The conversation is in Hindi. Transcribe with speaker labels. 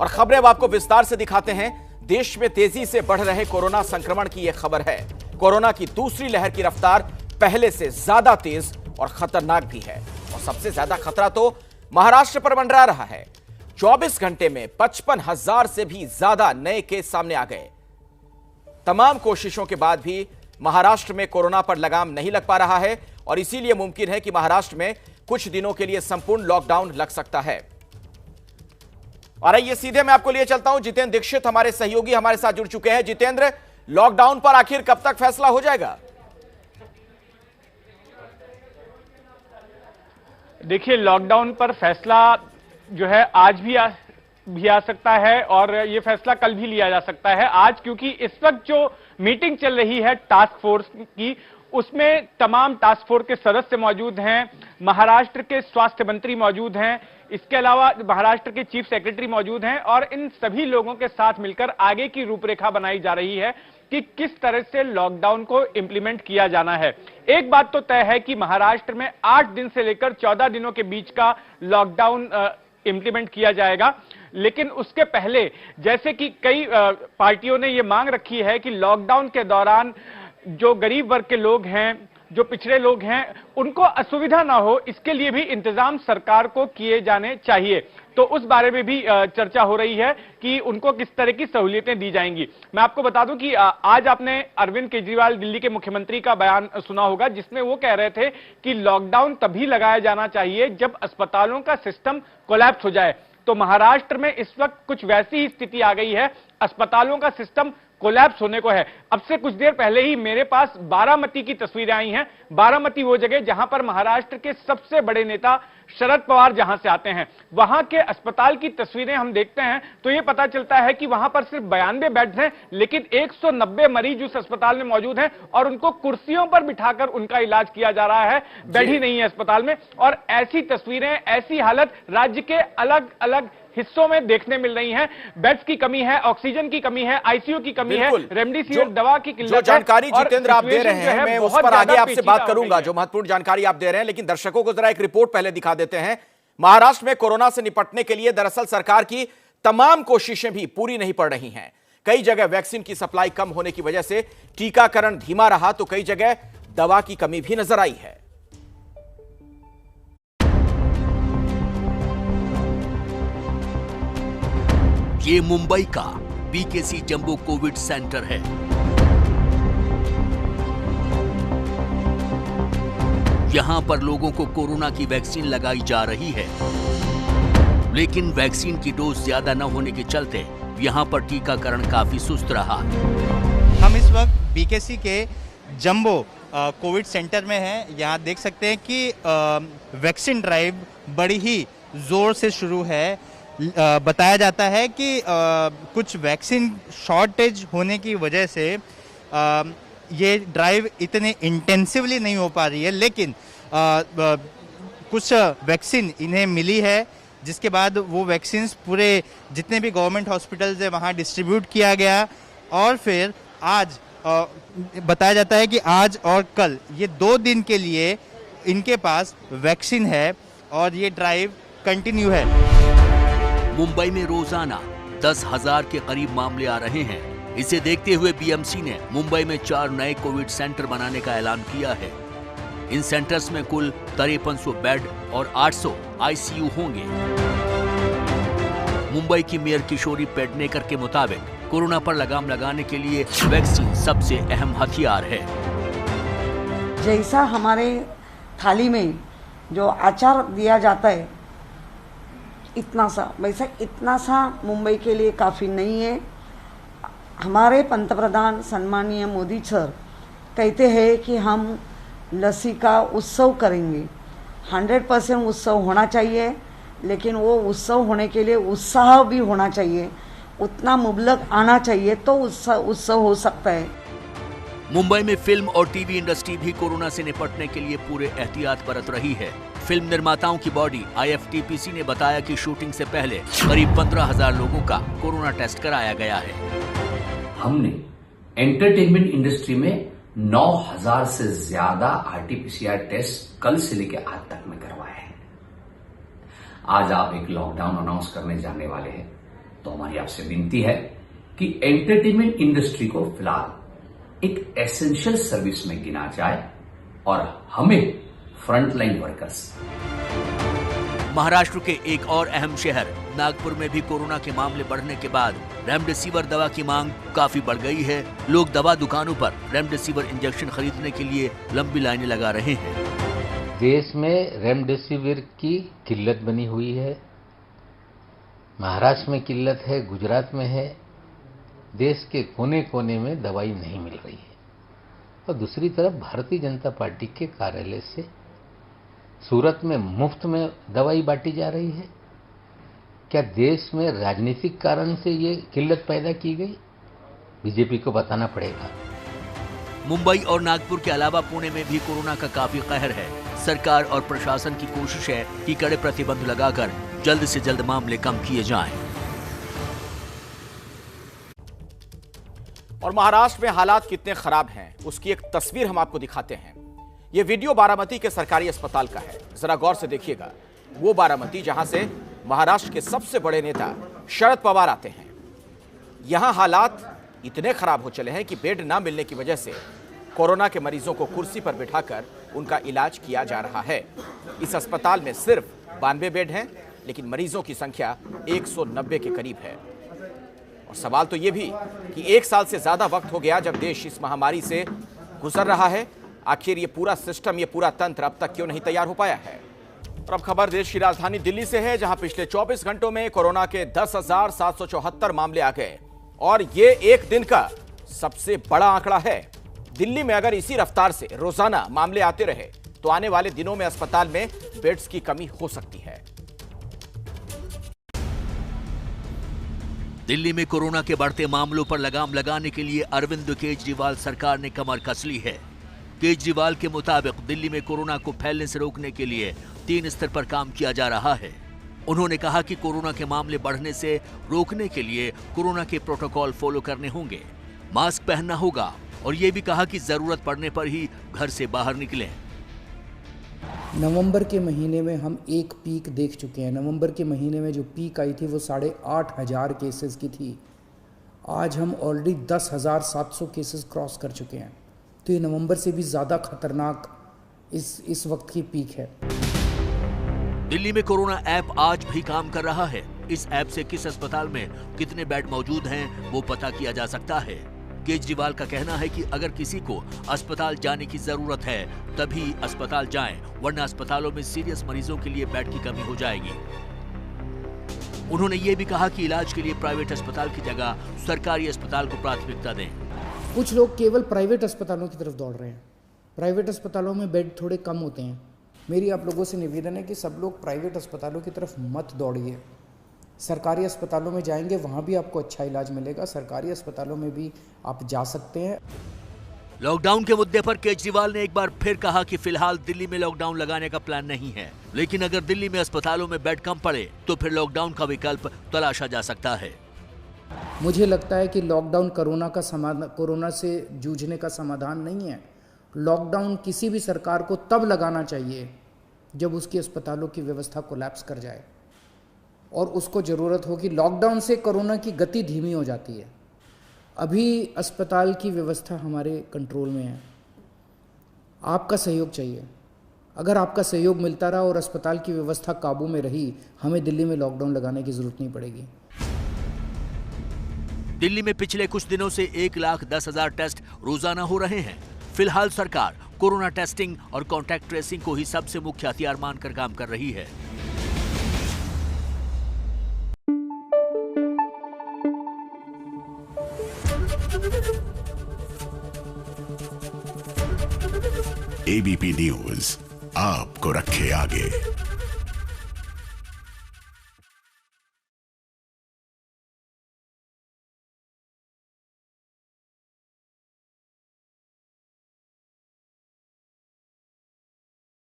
Speaker 1: और खबरें अब आपको विस्तार से दिखाते हैं। देश में तेजी से बढ़ रहे कोरोना संक्रमण की यह खबर है। कोरोना की दूसरी लहर की रफ्तार पहले से ज्यादा तेज और खतरनाक भी है और सबसे ज्यादा खतरा तो महाराष्ट्र पर मंडरा रहा है। 24 घंटे में 55,000 से भी ज्यादा नए केस सामने आ गए। तमाम कोशिशों के बाद भी महाराष्ट्र में कोरोना पर लगाम नहीं लग पा रहा है और इसीलिए मुमकिन है कि महाराष्ट्र में कुछ दिनों के लिए संपूर्ण लॉकडाउन लग सकता है। और आइए सीधे मैं आपको लिए चलता हूं। जितेंद्र दीक्षित हमारे सहयोगी हमारे साथ जुड़ चुके हैं। जितेंद्र, लॉकडाउन पर आखिर कब तक फैसला हो जाएगा?
Speaker 2: देखिए, लॉकडाउन पर फैसला जो है आज भी आ सकता है और ये फैसला कल भी लिया जा सकता है। आज क्योंकि इस वक्त जो मीटिंग चल रही है टास्क फोर्स की, उसमें तमाम टास्क फोर्स के सदस्य मौजूद हैं, महाराष्ट्र के स्वास्थ्य मंत्री मौजूद हैं, इसके अलावा महाराष्ट्र के चीफ सेक्रेटरी मौजूद हैं और इन सभी लोगों के साथ मिलकर आगे की रूपरेखा बनाई जा रही है कि किस तरह से लॉकडाउन को इंप्लीमेंट किया जाना है। एक बात तो तय है कि महाराष्ट्र में 8 दिन से लेकर 14 दिनों के बीच का लॉकडाउन इंप्लीमेंट किया जाएगा, लेकिन उसके पहले जैसे कि कई पार्टियों ने यह मांग रखी है कि लॉकडाउन के दौरान जो गरीब वर्ग के लोग हैं, जो पिछड़े लोग हैं, उनको असुविधा ना हो, इसके लिए भी इंतजाम सरकार को किए जाने चाहिए। तो उस बारे में भी चर्चा हो रही है कि उनको किस तरह की सहूलियतें दी जाएंगी। मैं आपको बता दूं कि आज आपने अरविंद केजरीवाल दिल्ली के मुख्यमंत्री का बयान सुना होगा, जिसमें वो कह रहे थे कि लॉकडाउन तभी लगाया जाना चाहिए जब अस्पतालों का सिस्टम कोलैप्स हो जाए। तो महाराष्ट्र में इस वक्त कुछ वैसी ही स्थिति आ गई है, अस्पतालों का सिस्टम कोलैप्स होने को है। अब से कुछ देर पहले ही मेरे पास बारामती की तस्वीरें आई हैं। बारामती वो जगह जहां पर महाराष्ट्र के सबसे बड़े नेता शरद पवार जहां से आते हैं, वहां के अस्पताल की तस्वीरें हम देखते हैं तो यह पता चलता है कि वहां पर सिर्फ 92 बेड्स हैं, लेकिन 190 मरीज उस अस्पताल में मौजूद हैं और उनको कुर्सियों पर बिठाकर उनका इलाज किया जा रहा है। बेड ही नहीं है अस्पताल में। और ऐसी तस्वीरें, ऐसी हालत राज्य के अलग अलग हिस्सों में देखने मिल रही हैं। बेड्स की कमी है, ऑक्सीजन की कमी है, आईसीयू की कमी है, रेमडेसिविर दवा की किल्लत है।
Speaker 1: जो जानकारी जितेंद्र आप दे रहे हैं, मैं उस पर आगे आपसे बात करूंगा, जो महत्वपूर्ण जानकारी आप दे रहे हैं, लेकिन दर्शकों को जरा एक रिपोर्ट पहले दिखा देते हैं। महाराष्ट्र में कोरोना से निपटने के लिए दरअसल सरकार की तमाम कोशिशें भी पूरी नहीं पड़ रही हैं। कई जगह वैक्सीन की सप्लाई कम होने की वजह से टीकाकरण धीमा रहा, तो कई जगह दवा की कमी भी नजर आई है।
Speaker 3: ये मुंबई का बीकेसी जंबो कोविड सेंटर है। यहां पर लोगों को कोरोना की वैक्सीन लगाई जा रही है, लेकिन वैक्सीन की डोज ज्यादा न होने के चलते यहां पर टीकाकरण काफी सुस्त रहा।
Speaker 4: हम इस वक्त बीकेसी के जंबो कोविड सेंटर में हैं। यहाँ देख सकते हैं कि वैक्सीन ड्राइव बड़ी ही जोर से शुरू है। बताया जाता है कि कुछ वैक्सीन शॉर्टेज होने की वजह से ये ड्राइव इतने इंटेंसिवली नहीं हो पा रही है, लेकिन कुछ वैक्सीन इन्हें मिली है, जिसके बाद वो वैक्सीन्स पूरे जितने भी गवर्नमेंट हॉस्पिटल्स है वहाँ डिस्ट्रीब्यूट किया गया। और फिर आज बताया जाता है कि आज और कल ये 2 दिन के लिए इनके पास वैक्सीन है और ये ड्राइव कंटिन्यू है।
Speaker 3: मुंबई में रोजाना 10,000 के करीब मामले आ रहे हैं। इसे देखते हुए बीएमसी ने मुंबई में 4 नए कोविड सेंटर बनाने का ऐलान किया है। इन सेंटर्स में कुल 5300 बेड और 800 आईसीयू होंगे। मुंबई की मेयर किशोरी पेडनेकर के मुताबिक कोरोना पर लगाम लगाने के लिए वैक्सीन सबसे अहम हथियार है।
Speaker 5: जैसा हमारे थाली में जो अचार दिया जाता है, इतना सा, वैसा इतना सा मुंबई के लिए काफ़ी नहीं है। हमारे पंतप्रधान सम्मानीय मोदी सर कहते हैं कि हम लस्सी का उत्सव करेंगे। 100% उत्सव होना चाहिए, लेकिन वो उत्सव होने के लिए उत्साह भी होना चाहिए, उतना मुबलक आना चाहिए, तो उत्सव हो सकता है।
Speaker 3: मुंबई में फिल्म और टीवी इंडस्ट्री भी कोरोना से निपटने के लिए पूरे एहतियात बरत रही है। फिल्म निर्माताओं की बॉडी IFTPC ने बताया कि शूटिंग से पहले करीब 15,000 लोगों का कोरोना टेस्ट कराया गया है।
Speaker 6: हमने एंटरटेनमेंट इंडस्ट्री में 9,000 से ज्यादा RT-PCR टेस्ट कल से लेकर आज तक में करवाए हैं। आज आप एक लॉकडाउन अनाउंस करने जाने वाले हैं, तो हमारी आपसे विनती है कि एंटरटेनमेंट इंडस्ट्री को फिलहाल एक एसेंशियल सर्विस में गिना जाए और हमें फ्रंटलाइन वर्कर्स।
Speaker 3: महाराष्ट्र के एक और अहम शहर नागपुर में भी कोरोना के मामले बढ़ने के बाद रेमडेसिविर दवा की मांग काफी बढ़ गई है। लोग दवा दुकानों पर रेमडेसिविर इंजेक्शन खरीदने के लिए लंबी लाइनें लगा रहे हैं।
Speaker 7: देश में रेमडेसिविर की किल्लत बनी हुई है। महाराष्ट्र में किल्लत है, गुजरात में है। देश के कोने कोने में दवाई नहीं मिल रही है। और दूसरी तरफ भारतीय जनता पार्टी के कार्यालय से सूरत में मुफ्त में दवाई बांटी जा रही है। क्या देश में राजनीतिक कारण से ये किल्लत पैदा की गई? बीजेपी को बताना पड़ेगा।
Speaker 3: मुंबई और नागपुर के अलावा पुणे में भी कोरोना का काफी कहर है। सरकार और प्रशासन की कोशिश है कि कड़े प्रतिबंध लगाकर जल्द से जल्द मामले कम किए जाएं।
Speaker 1: और महाराष्ट्र में हालात कितने खराब हैं उसकी एक तस्वीर हम आपको दिखाते हैं। यह वीडियो बारामती के सरकारी अस्पताल का है। जरा गौर से देखिएगा, वो बारामती जहां से महाराष्ट्र के सबसे बड़े नेता शरद पवार आते हैं। यहां हालात इतने खराब हो चले हैं कि बेड ना मिलने की वजह से कोरोना के मरीजों को कुर्सी पर बिठाकर उनका इलाज किया जा रहा है। इस अस्पताल में सिर्फ 92 बेड हैं, लेकिन मरीजों की संख्या 190 के करीब है। और सवाल तो यह भी कि 1 साल से ज्यादा वक्त हो गया जब देश इस महामारी से गुजर रहा है। आखिर ये पूरा सिस्टम, ये पूरा तंत्र अब तक क्यों नहीं तैयार हो पाया है? और अब खबर देश की राजधानी दिल्ली से है, जहां पिछले 24 घंटों में कोरोना के 10,774 मामले आ गए और ये एक दिन का सबसे बड़ा आंकड़ा है। दिल्ली में अगर इसी रफ्तार से रोजाना मामले आते रहे तो आने वाले दिनों में अस्पताल में बेड्स की कमी हो सकती है।
Speaker 3: दिल्ली में कोरोना के बढ़ते मामलों पर लगाम लगाने के लिए अरविंद केजरीवाल सरकार ने कमर कस ली है। केजरीवाल के मुताबिक दिल्ली में कोरोना को फैलने से रोकने के लिए 3 स्तर पर काम किया जा रहा है। उन्होंने कहा कि कोरोना के मामले बढ़ने से रोकने के लिए कोरोना के प्रोटोकॉल फॉलो करने होंगे, मास्क पहनना होगा और ये भी कहा कि जरूरत पड़ने पर ही घर से बाहर निकलें।
Speaker 8: नवंबर के महीने में हम एक पीक देख चुके हैं। नवंबर के महीने में जो पीक आई थी वो 8,500 केसेस की थी। आज हम ऑलरेडी 10,700 केसेस क्रॉस कर चुके हैं। तो ये नवंबर से भी ज़्यादा खतरनाक इस वक्त की पीक है।
Speaker 3: दिल्ली में कोरोना ऐप आज भी काम कर रहा है। इस ऐप से किस अस्पताल में कितने बेड मौजूद हैं वो पता किया जा सकता है। केजरीवाल का कहना है कि अगर किसी को अस्पताल जाने की जरूरत है तभी अस्पताल जाएं, वरना अस्पतालों में सीरियस मरीजों के लिए बेड की कमी हो जाएगी। उन्होंने ये भी कहा कि इलाज के लिए प्राइवेट अस्पताल की जगह सरकारी अस्पताल को प्राथमिकता दें।
Speaker 8: कुछ लोग केवल प्राइवेट अस्पतालों की तरफ दौड़ रहे हैं। प्राइवेट अस्पतालों में बेड थोड़े कम होते हैं। मेरी आप लोगों से निवेदन है कि सब लोग प्राइवेट अस्पतालों की तरफ मत दौड़िए। सरकारी अस्पतालों में जाएंगे, वहाँ भी आपको अच्छा इलाज मिलेगा। सरकारी अस्पतालों में भी आप जा सकते हैं।
Speaker 3: लॉकडाउन के मुद्दे पर केजरीवाल ने एक बार फिर कहा कि फिलहाल दिल्ली में लॉकडाउन लगाने का प्लान नहीं है, लेकिन अगर दिल्ली में अस्पतालों में बेड कम पड़े तो फिर लॉकडाउन का विकल्प तलाशा जा सकता है।
Speaker 8: मुझे लगता है कि लॉकडाउन कोरोना से जूझने का समाधान नहीं है। लॉकडाउन किसी भी सरकार को तब लगाना चाहिए जब उसकी अस्पतालों की व्यवस्था कोलैप्स कर जाए और उसको ज़रूरत हो कि लॉकडाउन से कोरोना की गति धीमी हो जाती है। अभी अस्पताल की व्यवस्था हमारे कंट्रोल में है। आपका सहयोग चाहिए। अगर आपका सहयोग मिलता रहा और अस्पताल की व्यवस्था काबू में रही, हमें दिल्ली में लॉकडाउन लगाने की जरूरत नहीं पड़ेगी।
Speaker 3: दिल्ली में पिछले कुछ दिनों से 1,10,000 टेस्ट रोजाना हो रहे हैं। फिलहाल सरकार कोरोना टेस्टिंग और कॉन्टैक्ट ट्रेसिंग को ही सबसे मुख्य हथियार मानकर काम कर रही है।
Speaker 9: एबीपी न्यूज आपको रखे आगे।